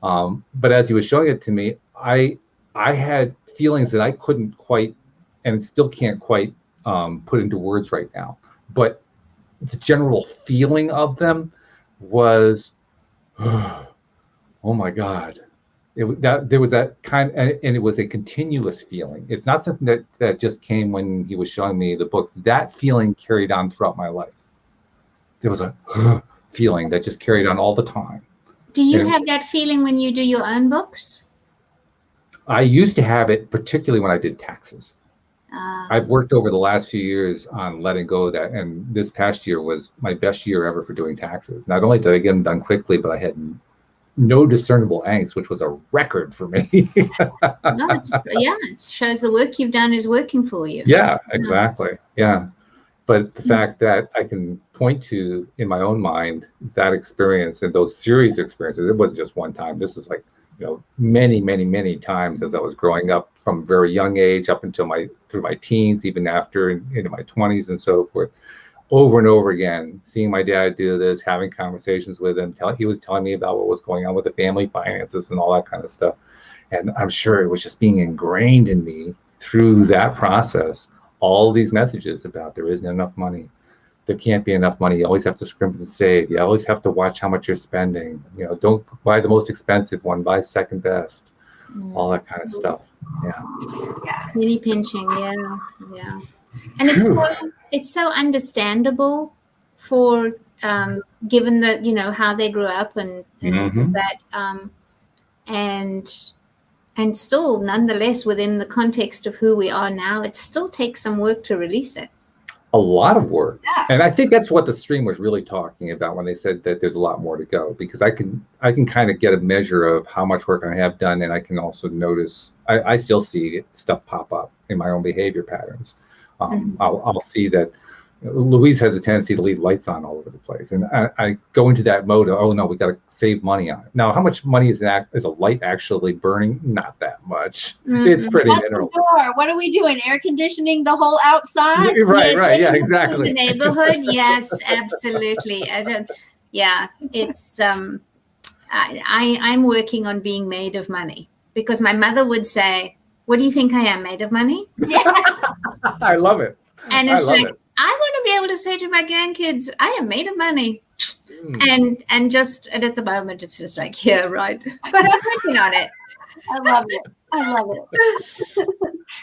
But as he was showing it to me, I had feelings that I couldn't quite, and still can't quite put into words right now. But the general feeling of them was, oh my God. There was that kind, and it was a continuous feeling. It's not something that just came when he was showing me the books. That feeling carried on throughout my life. There was a feeling that just carried on all the time. Do you have that feeling when you do your own books? I used to have it, particularly when I did taxes. I've worked over the last few years on letting go of that. And this past year was my best year ever for doing taxes. Not only did I get them done quickly, but I had no discernible angst, which was a record for me. It shows the work you've done is working for you. Yeah, exactly. Yeah. But the fact that I can point to in my own mind that experience and those series of experiences, it wasn't just one time. This was like, you know, many, many, many times as I was growing up from a very young age up until through my teens, even after into my 20s and so forth, over and over again, seeing my dad do this, having conversations with him. He was telling me about what was going on with the family finances and all that kind of stuff. And I'm sure it was just being ingrained in me through that process. All these messages about there isn't enough money. There can't be enough money. You always have to scrimp and save. You always have to watch how much you're spending. You know, don't buy the most expensive one, buy second best. All that kind of stuff. Yeah. Penny pinching, yeah. And it's so understandable for given the, you know, how they grew up and that and still nonetheless within the context of who we are now, it still takes some work to release it. A lot of work. Yeah. And I think that's what the stream was really talking about when they said that there's a lot more to go, because I can kind of get a measure of how much work I have done. And I can also notice, I still see stuff pop up in my own behavior patterns. I'll see that Louise has a tendency to leave lights on all over the place. And I go into that mode of, oh no, we got to save money on it. Now, how much money is a light actually burning? Not that much. It's pretty mineral. What are we doing? Air conditioning the whole outside? Right. Yeah, exactly. The neighborhood. Yes, absolutely. It's I'm working on being made of money, because my mother would say, what do you think I am, made of money? Yeah. I love it. And it's I want to be able to say to my grandkids, I am made of money. And at the moment, it's just like, yeah, right. But I'm working on it. I love it.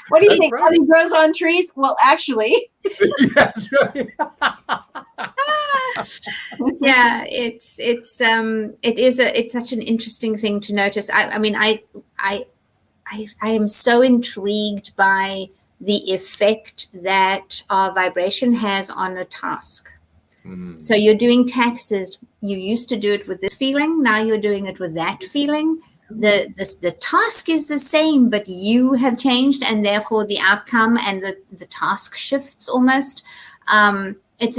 What do you think? Right. Money grows on trees? Well, actually. Yes, right. Yeah, it's such an interesting thing to notice. I am so intrigued by the effect that our vibration has on a task. So you're doing taxes. You used to do it with this feeling. Now you're doing it with that feeling. The task is the same, but you have changed, and therefore the outcome and the task shifts almost. If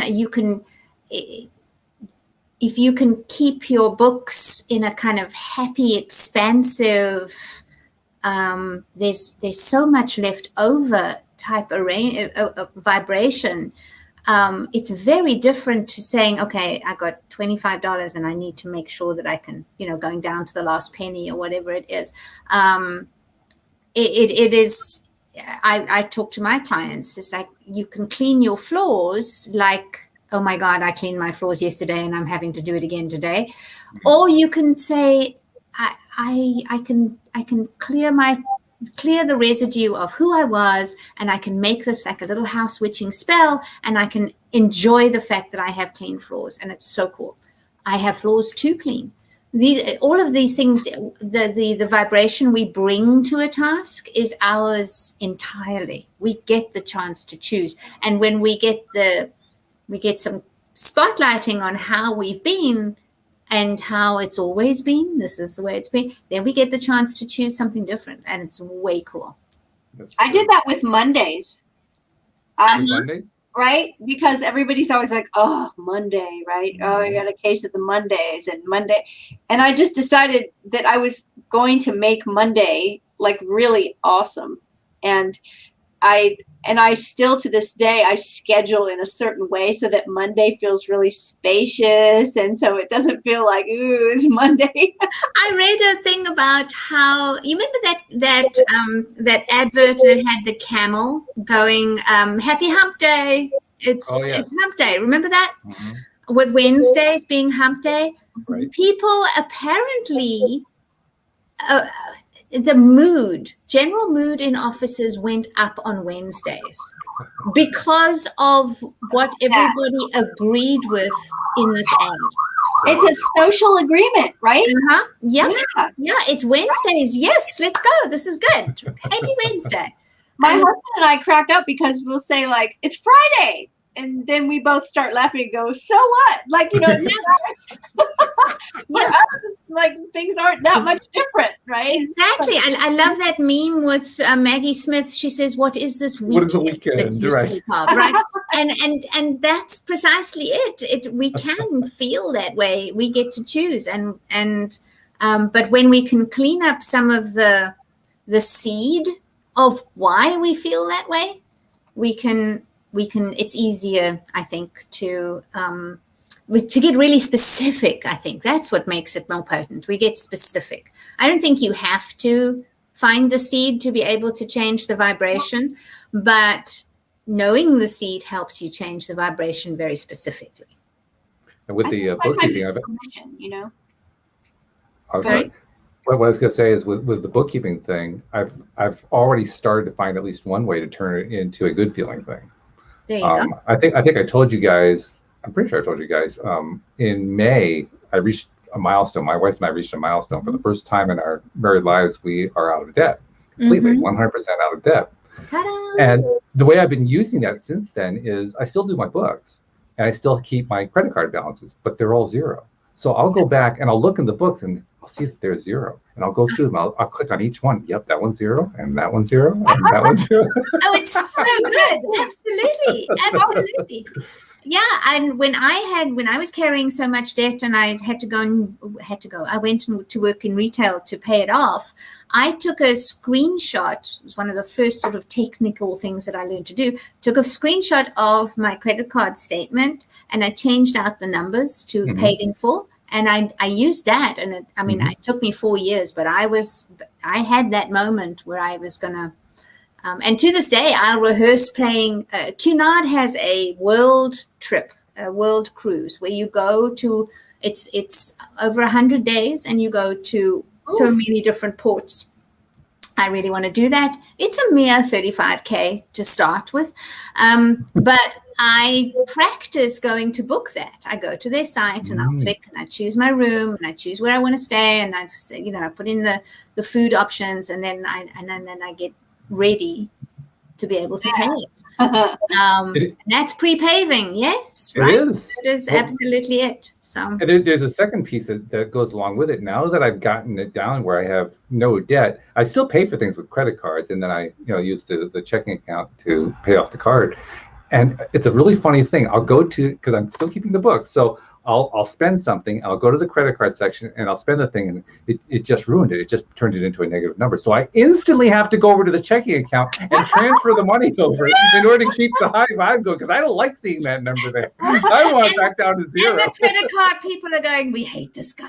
you can keep your books in a kind of happy, expansive, there's so much left over type of vibration. It's very different to saying, okay, I got $25 and I need to make sure that I can, going down to the last penny or whatever it is. It is, I talk to my clients, it's like, you can clean your floors like, oh my God, I cleaned my floors yesterday and I'm having to do it again today. Mm-hmm. Or you can say, I can clear the residue of who I was, and I can make this like a little house witching spell, and I can enjoy the fact that I have clean floors, and it's so cool. I have floors to clean. All of these things, the vibration we bring to a task is ours entirely. We get the chance to choose, and when we get some spotlighting on how we've been and how it's always been, this is the way it's been, then we get the chance to choose something different, and it's way cool. I did that with Mondays. Mondays? Right? Because everybody's always like, oh, Monday, right? Oh, I got a case of the Mondays and Monday. And I just decided that I was going to make Monday like really awesome. And I still, to this day, I schedule in a certain way so that Monday feels really spacious, and so it doesn't feel like, ooh, it's Monday. I read a thing about how, you remember that advert that had the camel going, happy hump day. It's hump day. Remember that? Mm-hmm. With Wednesdays being hump day. Right. People apparently... the general mood in offices went up on Wednesdays because of what everybody agreed with in this ad. It's a social agreement, right? Uh-huh. Yeah. It's Wednesdays. Yes, let's go. This is good. Happy Wednesday. My husband and I cracked up because we'll say, like, it's Friday. And then we both start laughing and go, so what? Like, for us, it's like things aren't that much different, right? Exactly. I love that meme with Maggie Smith. She says, what is this weekend? What is the weekend? That you speak of, right? and that's precisely it. We can feel that way. We get to choose. But when we can clean up some of the seed of why we feel that way, we can it's easier, I think, to get really specific. I think that's what makes it more potent. We get specific. I don't think you have to find the seed to be able to change the vibration, but knowing the seed helps you change the vibration very specifically. And with the bookkeeping, Sorry? What I was going to say is with the bookkeeping thing, I've already started to find at least one way to turn it into a good feeling thing. There you go. I think I told you guys, I'm pretty sure I told you guys, in May, I reached a milestone. My wife and I reached a milestone. For the first time in our married lives, we are out of debt, completely, 100% out of debt. Ta-da! And the way I've been using that since then is I still do my books and I still keep my credit card balances, but they're all zero. So I'll go back and I'll look in the books and I'll see if they're zero, and I'll go through them. I'll click on each one. Yep, that one's zero, and that one's zero, and that one's zero. Oh, it's so good. Absolutely. Yeah, and when I was carrying so much debt and I I went to work in retail to pay it off. I took a screenshot. It was one of the first sort of technical things that I learned to do. Took a screenshot of my credit card statement and I changed out the numbers to paid in full. And I used that, and it took me 4 years, but I had that moment where I was gonna, and to this day I'll rehearse playing. Cunard has a world trip, a world cruise, where you go to, it's over 100 days, and you go to so many different ports. I really want to do that. It's a mere 35K to start with, but I practice going to book that. I go to their site and I'll click and I choose my room and I choose where I want to stay, and I put in the food options, and then I get ready to be able to pay it. And that's pre-paving, yes, right? It is. It is absolutely it. So and there's a second piece that goes along with it. Now that I've gotten it down where I have no debt, I still pay for things with credit cards, and then I use the checking account to pay off the card. And it's a really funny thing. I'll go to, because I'm still keeping the books, so I'll spend something, I'll go to the credit card section, and I'll spend the thing, and it just ruined it. It just turned it into a negative number. So I instantly have to go over to the checking account and transfer the money over in order to keep the high vibe going, because I don't like seeing that number there. I want it back down to zero. And the credit card people are going, we hate this guy.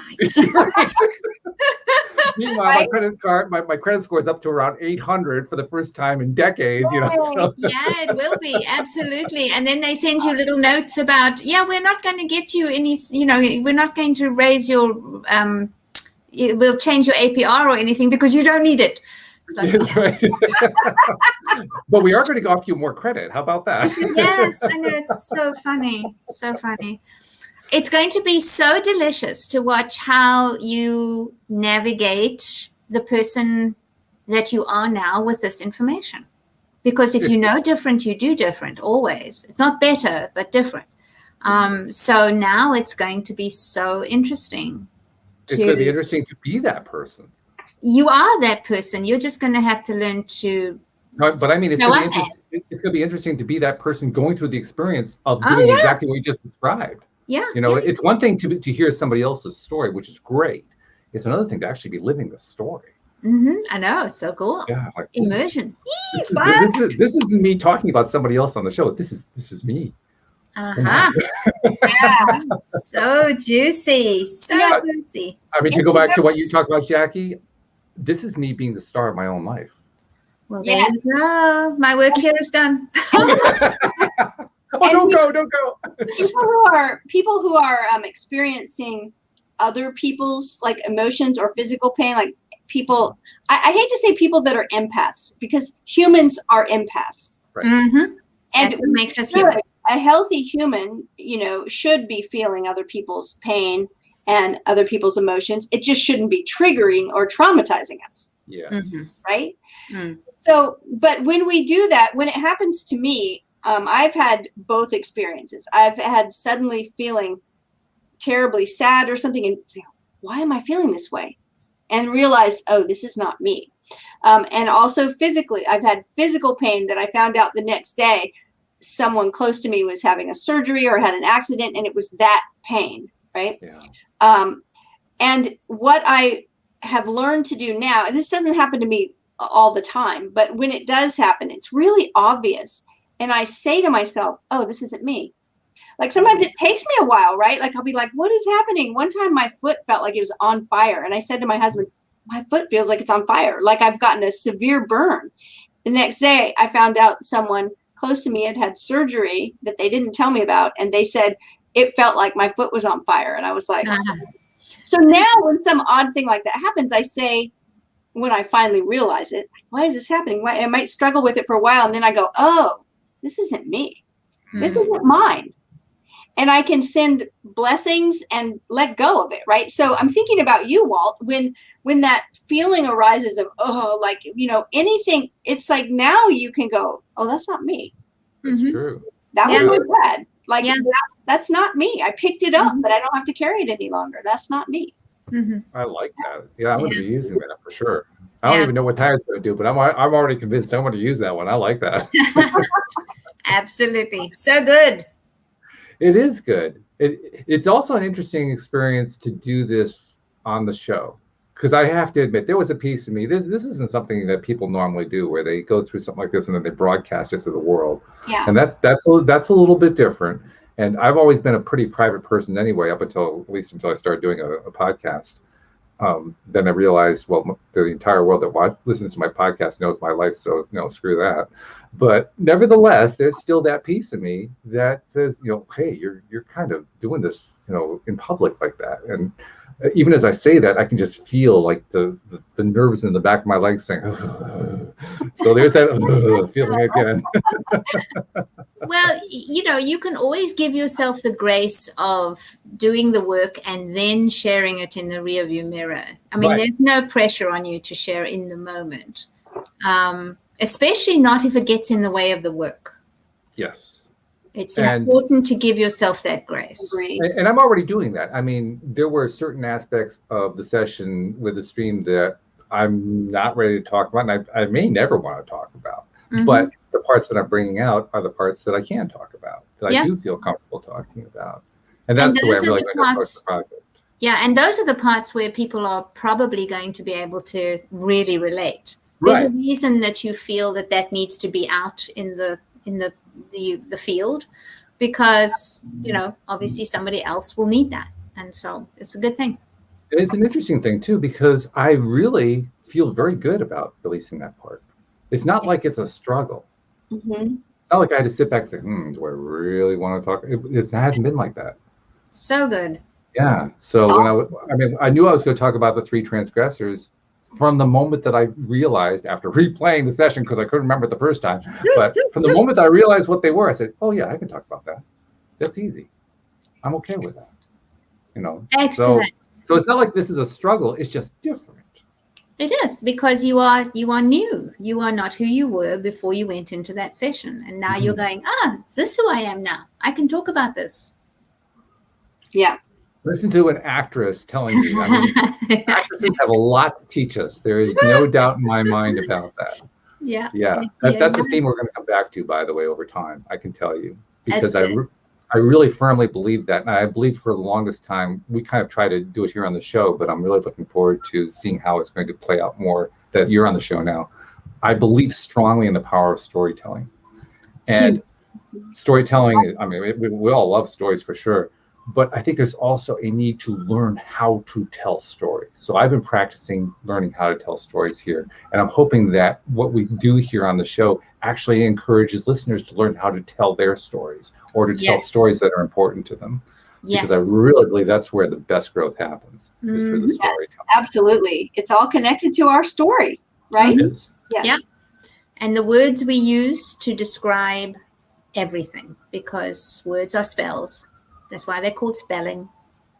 Meanwhile, my credit card, my credit score is up to around 800 for the first time in decades. So. Yeah, it will be, absolutely. And then they send you little notes about, we're not going to get you any, we're not going to raise your, we'll change your APR or anything because you don't need it. That's right. But we are going to offer you more credit. How about that? Yes, I know. It's so funny. So funny. It's going to be so delicious to watch how you navigate the person that you are now with this information. Because if you know different, you do different always. It's not better, but different. So now it's going to be so interesting. It's going to be interesting to be that person. You are that person. You're just going to have to learn to. No, but I mean, it's going to be interesting to be that person going through the experience of doing exactly what you just described. Yeah. It's one thing to hear somebody else's story, which is great. It's another thing to actually be living the story. I know, it's so cool. Yeah, like, immersion. This isn't me talking about somebody else on the show. This is me. Yeah. So juicy. Juicy. I mean, to go back to what you talked about, Jacqui, this is me being the star of my own life. Well, there you go. My work here is done. Don't go. People who are experiencing other people's like emotions or physical pain, like people. I hate to say people that are empaths, because humans are empaths. Right. And that's what makes us human. A healthy human, should be feeling other people's pain and other people's emotions. It just shouldn't be triggering or traumatizing us. Yeah. Right. So, but when we do that, when it happens to me, I've had both experiences. I've had suddenly feeling terribly sad or something, and why am I feeling this way? And realized, oh, this is not me. And also physically, I've had physical pain that I found out the next day someone close to me was having a surgery or had an accident, and it was that pain, right? Yeah. And what I have learned to do now, and this doesn't happen to me all the time, but when it does happen, it's really obvious. And I say to myself, oh, this isn't me. Like sometimes it takes me a while, right? Like I'll be like, what is happening? One time my foot felt like it was on fire. And I said to my husband, my foot feels like it's on fire. Like I've gotten a severe burn. The next day I found out someone close to me had surgery that they didn't tell me about. And they said it felt like my foot was on fire. And I was like, So now when some odd thing like that happens, I say, when I finally realize it, why is this happening? Why I might struggle with it for a while. And then I go, oh, this isn't me. This isn't mine. And I can send blessings and let go of it, right? So I'm thinking about you, Walt, when that feeling arises of, oh, like, anything, it's like now you can go, oh, that's not me. That's true. That was my dad. Like, that's not me. I picked it up, but I don't have to carry it any longer. That's not me. I like that. Yeah, I'm going to be using that for sure. I don't even know what Tyra's going to do, but I'm already convinced I want to use that one. I like that. Absolutely. So good. It is good. It's also an interesting experience to do this on the show, because I have to admit, there was a piece of me, this isn't something that people normally do, where they go through something like this and then they broadcast it to the world. Yeah. And that's a little bit different. And I've always been a pretty private person anyway, at least until I started doing a podcast. Then I realized, well, the entire world that listens to my podcast knows my life, so screw that. But nevertheless, there's still that piece of me that says, hey, you're kind of doing this, in public like that. And even as I say that, I can just feel like the nerves in the back of my legs saying, so there's that feeling again. Well, you can always give yourself the grace of doing the work and then sharing it in the rearview mirror. I mean, There's no pressure on you to share in the moment, especially not if it gets in the way of the work. Yes. It's important to give yourself that grace. And I'm already doing that. I mean, there were certain aspects of the session with the stream that I'm not ready to talk about, and I may never want to talk about. Mm-hmm. But the parts that I'm bringing out are the parts that I can talk about, that I do feel comfortable talking about. And that's the way I'm really going to approach the project. Yeah, and those are the parts where people are probably going to be able to really relate. There's a reason that you feel that needs to be out in the field, because obviously somebody else will need that, and so it's a good thing. It's an interesting thing too, because I really feel very good about releasing that part. It's not like it's a struggle. Mm-hmm. It's not like I had to sit back and say, do I really want to talk? It hasn't been like that. So good. Yeah. So I knew I was going to talk about the 3 transgressors from the moment that I realized, after replaying the session, because I couldn't remember it the first time, but from the moment that I realized what they were, I said, oh yeah, I can talk about that. That's easy. I'm okay with that. Excellent. So it's not like this is a struggle. It's just different. It is, because you are new. You are not who you were before you went into that session. And now you're going, is this who I am now? I can talk about this. Yeah. Listen to an actress telling you. I mean, actresses have a lot to teach us. There is no doubt in my mind about that. Yeah. That's a theme we're going to come back to, by the way, over time. I can tell you, because I really firmly believe that. And I believe for the longest time, we kind of try to do it here on the show, but I'm really looking forward to seeing how it's going to play out more that you're on the show now. I believe strongly in the power of storytelling. And storytelling, I mean, we all love stories for sure. But I think there's also a need to learn how to tell stories. So I've been practicing learning how to tell stories here. And I'm hoping that what we do here on the show actually encourages listeners to learn how to tell their stories, or to tell stories that are important to them. Because I really believe that's where the best growth happens, is through the storytelling. Yes, absolutely. It's all connected to our story, right? It is. Yes. Yeah. And the words we use to describe everything, because words are spells. That's why they're called spelling.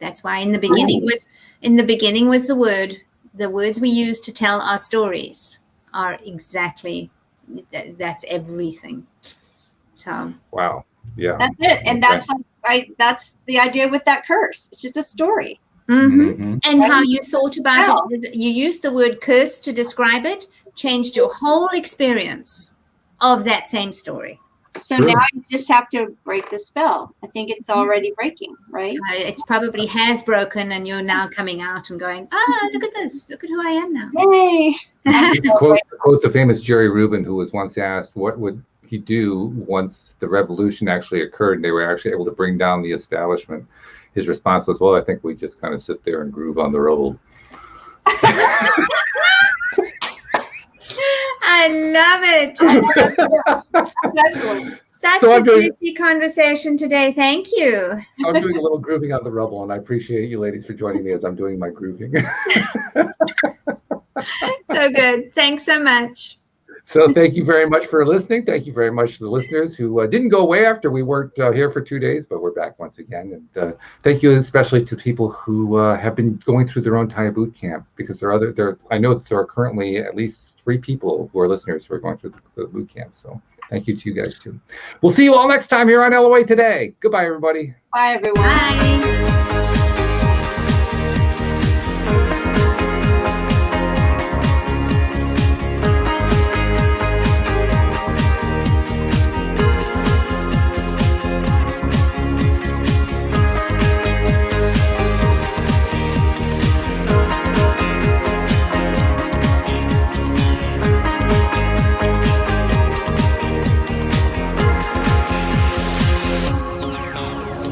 That's why in the beginning was the word. The words we use to tell our stories are exactly that's everything. So wow, yeah, that's it. And that's the idea with that curse. It's just a story. And how you thought about it. You used the word curse to describe it, changed your whole experience of that same story. So now you just have to break the spell. I think it's already breaking, right? It probably has broken, and you're now coming out and going, look at this. Look at who I am now. Yay. To quote the famous Jerry Rubin, who was once asked, what would he do once the revolution actually occurred and they were actually able to bring down the establishment? His response was, well, I think we just kind of sit there and groove on the rubble. I love it. Such a juicy conversation today. Thank you. I'm doing a little grooving on the rubble, and I appreciate you ladies for joining me as I'm doing my grooving. So good. Thanks so much. So thank you very much for listening. Thank you very much to the listeners who didn't go away after we weren't here for 2 days, but we're back once again. And thank you especially to people who have been going through their own TYA Bootcamp, because I know that there are currently at least 3 people who are listeners who are going through the boot camp. So thank you to you guys too. We'll see you all next time here on LOA Today. Goodbye, everybody. Bye, everyone. Bye.